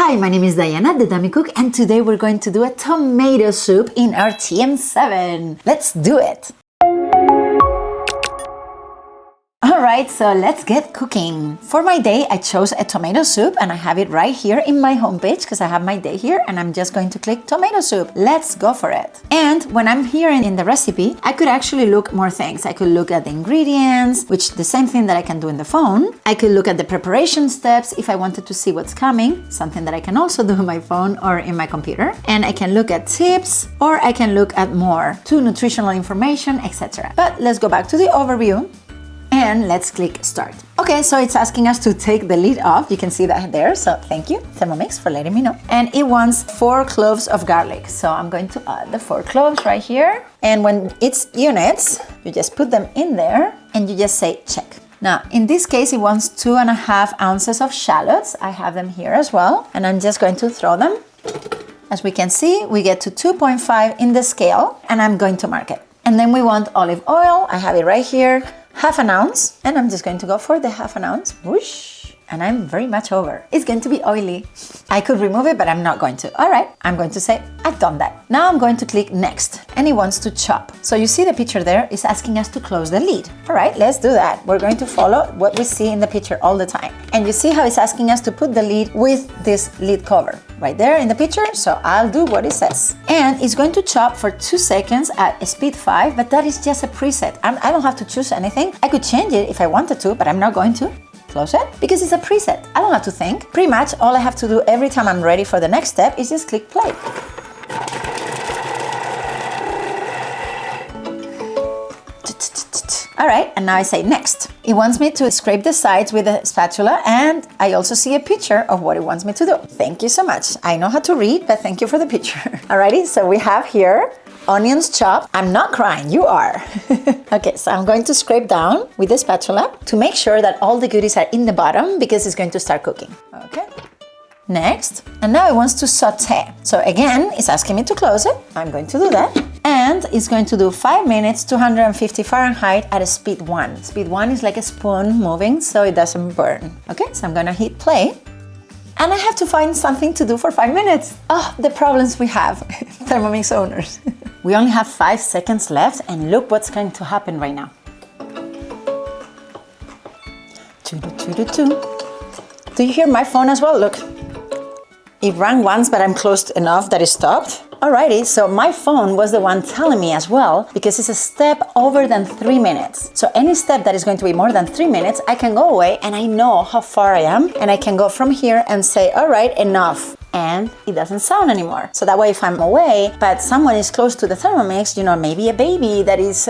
Hi, my name is Diana, the Dummy Cook, and today we're going to do a tomato soup in our TM7. Let's do it! Alright, so let's get cooking. For my day, I chose a tomato soup and I have it right here in my homepage because I have my day here and I'm just going to click tomato soup. Let's go for it. And when I'm here in the recipe, I could actually look more things. I could look at the ingredients, which the same thing that I can do in the phone. I could look at the preparation steps if I wanted to see what's coming, something that I can also do on my phone or in my computer. And I can look at tips or I can look at more to nutritional information, etc. But let's go back to the overview. And let's click start. Okay, so it's asking us to take the lid off. You can see that there, so thank you, Thermomix, for letting me know. And it wants 4 cloves of garlic. So I'm going to add the 4 cloves right here. And when it's units, you just put them in there and you just say check. Now, in this case, it wants 2.5 ounces of shallots. I have them here as well. And I'm just going to throw them. As we can see, we get to 2.5 in the scale and I'm going to mark it. And then we want olive oil. I have it right here. 1/2 ounce, and I'm just going to go for the 1/2 ounce, whoosh, and I'm very much over. It's going to be oily. I could remove it, but I'm not going to. All right, I'm going to say, I've done that. Now I'm going to click next, and it wants to chop. So you see the picture there is asking us to close the lid. All right, let's do that. We're going to follow what we see in the picture all the time. And you see how it's asking us to put the lid with this lid cover right there in the picture. So I'll do what it says. And it's going to chop for 2 seconds at speed 5, but that is just a preset. I don't have to choose anything. I could change it if I wanted to, but I'm not going to. Close it because it's a preset. I don't have to think. Pretty much all I have to do every time I'm ready for the next step is just click play. All right, and now I say next. It wants me to scrape the sides with a spatula, and I also see a picture of what it wants me to do. Thank you so much. I know how to read, but thank you for the picture. Alrighty, so we have here onions chopped. I'm not crying, you are. Okay, so I'm going to scrape down with the spatula to make sure that all the goodies are in the bottom because it's going to start cooking. Okay. Next, and now it wants to saute. So again, it's asking me to close it. I'm going to do that. And it's going to do 5 minutes, 250 Fahrenheit at a speed 1. Speed 1 is like a spoon moving so it doesn't burn. Okay, so I'm gonna hit play. And I have to find something to do for 5 minutes. Oh, the problems we have, Thermomix owners. We only have 5 seconds left and look what's going to happen right now. Do you hear my phone as well? Look. It rang once, but I'm close enough that it stopped. Alrighty, so my phone was the one telling me as well because it's a step over than 3 minutes. So any step that is going to be more than 3 minutes, I can go away and I know how far I am and I can go from here and say, all right, enough. And it doesn't sound anymore. So that way if I'm away, but someone is close to the Thermomix, you know, maybe a baby that is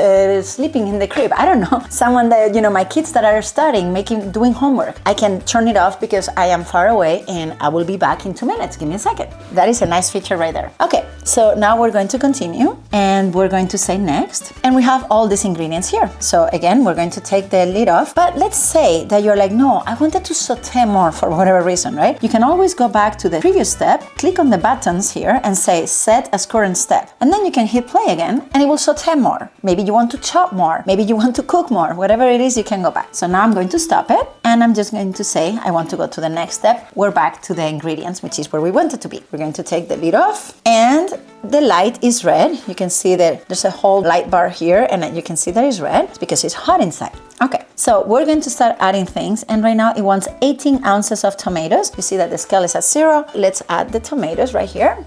sleeping in the crib, I don't know. Someone that, you know, my kids that are studying, doing homework, I can turn it off because I am far away and I will be back in 2 minutes. Give me a second. That is a nice feature right there. Okay, so now we're going to continue and we're going to say next. And we have all these ingredients here. So again, we're going to take the lid off, but let's say that you're like, no, I wanted to saute more for whatever reason, right? You can always go back to the previous step, click on the buttons here and say set as current step. And then you can hit play again and it will saute more. Maybe you want to chop more. Maybe you want to cook more. Whatever it is, you can go back. So now I'm going to stop it and I'm just going to say I want to go to the next step. We're back to the ingredients, which is where we wanted to be. We're going to take the lid off and the light is red. You can see that there's a whole light bar here and you can see that it's red. It's because it's hot inside. Okay, so we're going to start adding things and right now it wants 18 ounces of tomatoes. You see that the scale is at 0. Let's add the tomatoes right here.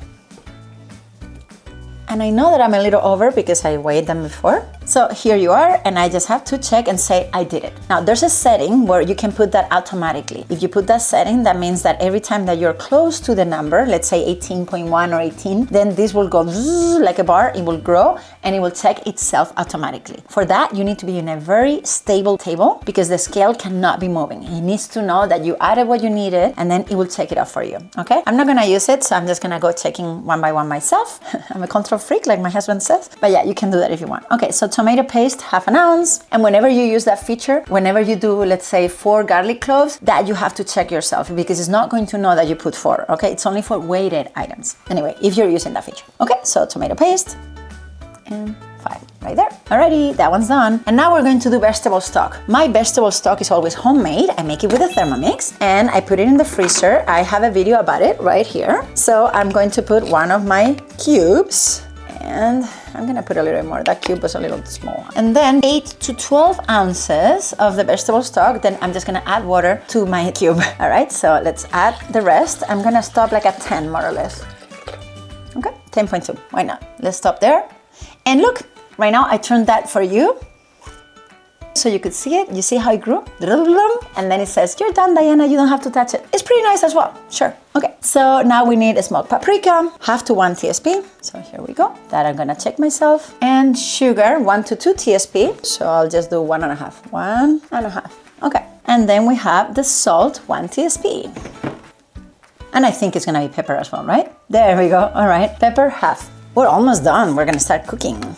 And I know that I'm a little over because I weighed them before. So here you are, and I just have to check and say I did it. Now there's a setting where you can put that automatically. If you put that setting, that means that every time that you're close to the number, let's say 18.1 or 18, then this will go like a bar, it will grow and it will check itself automatically. For that, you need to be in a very stable table because the scale cannot be moving. It needs to know that you added what you needed and then it will check it off for you, okay? I'm not gonna use it, so I'm just gonna go checking one by one myself. I'm a control freak, like my husband says, but yeah, you can do that if you want. Okay, so tomato paste, 1/2 ounce. And whenever you use that feature, whenever you do, let's say 4 garlic cloves, that you have to check yourself because it's not going to know that you put 4, okay? It's only for weighted items. Anyway, if you're using that feature. Okay, so tomato paste and 5, right there. Alrighty, that one's done. And now we're going to do vegetable stock. My vegetable stock is always homemade. I make it with a Thermomix and I put it in the freezer. I have a video about it right here. So I'm going to put one of my cubes and I'm gonna put a little bit more. That cube was a little small. And then 8 to 12 ounces of the vegetable stock. Then I'm just gonna add water to my cube. All right, so let's add the rest. I'm gonna stop like at 10 more or less. Okay, 10.2, why not? Let's stop there. And look, right now I turned that for you. So you could see it, you see how it grew? And then it says, you're done, Diana, you don't have to touch it. It's pretty nice as well, sure. Okay, so now we need a smoked paprika, half to 1 TSP. So here we go, that I'm gonna check myself. And sugar, 1 to 2 TSP. So I'll just do 1.5, 1.5. Okay, and then we have the salt, 1 TSP. And I think it's gonna be pepper as well, right? There we go, all right, pepper, half. We're almost done, we're gonna start cooking.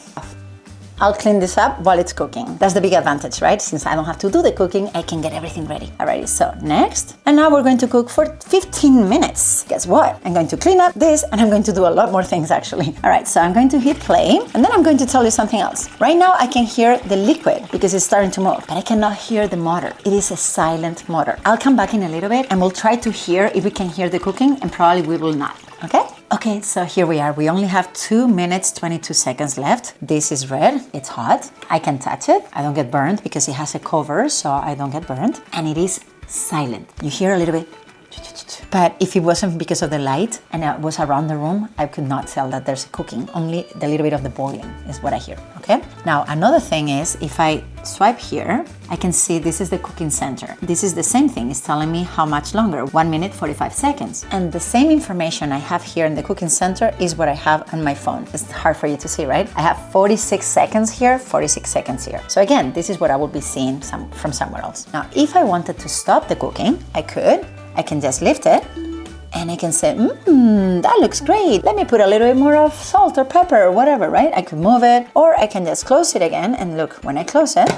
I'll clean this up while it's cooking. That's the big advantage, right? Since I don't have to do the cooking, I can get everything ready. Alrighty, so next. And now we're going to cook for 15 minutes. Guess what? I'm going to clean up this and I'm going to do a lot more things actually. All right, so I'm going to hit play and then I'm going to tell you something else. Right now I can hear the liquid because it's starting to move, but I cannot hear the motor. It is a silent motor. I'll come back in a little bit and we'll try to hear if we can hear the cooking and probably we will not, okay? Okay, so here we are. We only have 2 minutes, 22 seconds left. This is red, it's hot. I can touch it. I don't get burned because it has a cover, so I don't get burned. And it is silent. You hear a little bit. But if it wasn't because of the light and it was around the room, I could not tell that there's cooking. Only the little bit of the boiling is what I hear, okay? Now, another thing is if I swipe here, I can see this is the cooking center. This is the same thing. It's telling me how much longer, 1 minute, 45 seconds. And the same information I have here in the cooking center is what I have on my phone. It's hard for you to see, right? I have 46 seconds here, 46 seconds here. So again, this is what I would be seeing from somewhere else. Now, if I wanted to stop the cooking, I could. I can just lift it and I can say, that looks great. Let me put a little bit more of salt or pepper or whatever, right? I could move it or I can just close it again. And look, when I close it,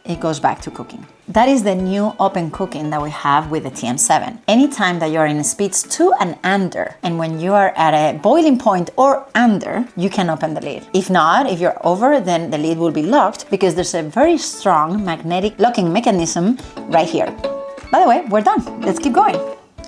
it goes back to cooking. That is the new open cooking that we have with the TM7. Anytime that you're in speeds 2 and under, and when you are at a boiling point or under, you can open the lid. If not, if you're over, then the lid will be locked because there's a very strong magnetic locking mechanism right here. By the way, we're done. Let's keep going.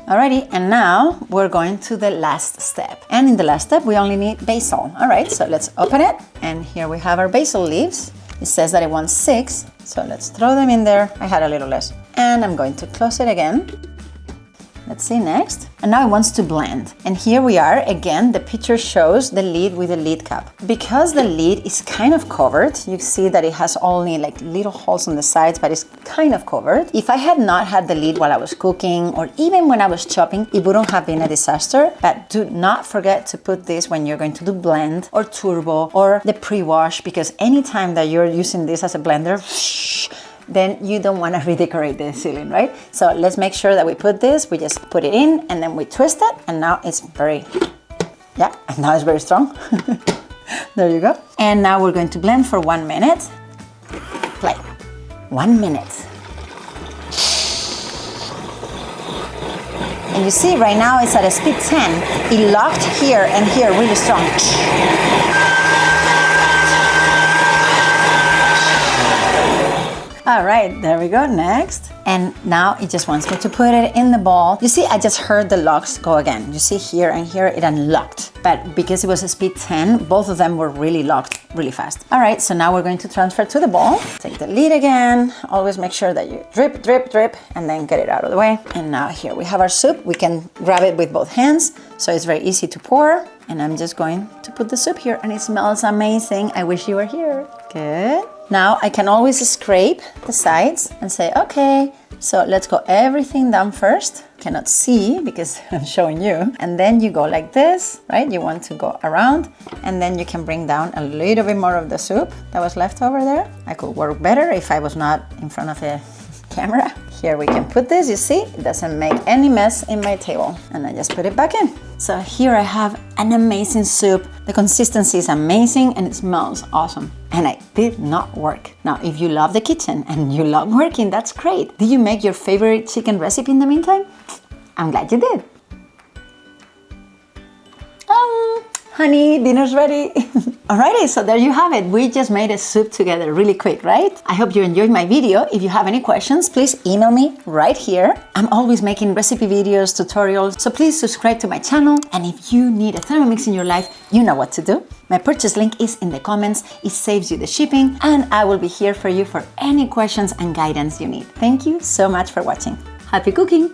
Alrighty, and now we're going to the last step. And in the last step, we only need basil. All right, so let's open it. And here we have our basil leaves. It says that it wants 6, so let's throw them in there. I had a little less. And I'm going to close it again. Let's see next. And now it wants to blend. And here we are, again, the picture shows the lid with the lid cap. Because the lid is kind of covered, you see that it has only like little holes on the sides, but it's kind of covered. If I had not had the lid while I was cooking, or even when I was chopping, it wouldn't have been a disaster. But do not forget to put this when you're going to do blend or turbo or the pre-wash, because anytime that you're using this as a blender, then you don't want to redecorate the ceiling, right? So let's make sure that we put this, we just put it in and then we twist it and now it's very, and now it's very strong. There you go. And now we're going to blend for 1 minute. Play. 1 minute. And you see right now it's at a speed 10. It locked here and here really strong. All right, there we go, next. And now it just wants me to put it in the bowl. You see, I just heard the locks go again. You see here and here, it unlocked. But because it was a speed 10, both of them were really locked really fast. All right, so now we're going to transfer to the bowl. Take the lid again. Always make sure that you drip, drip, drip, and then get it out of the way. And now here we have our soup. We can grab it with both hands, so it's very easy to pour. And I'm just going to put the soup here, and it smells amazing. I wish you were here. Good. Now I can always scrape the sides and say, okay, so let's go everything down first. Cannot see because I'm showing you. And then you go like this, right? You want to go around and then you can bring down a little bit more of the soup that was left over there. I could work better if I was not in front of a camera. Here we can put this, you see, it doesn't make any mess in my table. And I just put it back in. So here I have an amazing soup. The consistency is amazing and it smells awesome. And I did not work. Now, if you love the kitchen and you love working, that's great. Did you make your favorite chicken recipe in the meantime? I'm glad you did. honey, dinner's ready. Alrighty, so there you have it. We just made a soup together really quick, right? I hope you enjoyed my video. If you have any questions, please email me right here. I'm always making recipe videos, tutorials, so please subscribe to my channel. And if you need a Thermomix in your life, you know what to do. My purchase link is in the comments. It saves you the shipping, and I will be here for you for any questions and guidance you need. Thank you so much for watching. Happy cooking!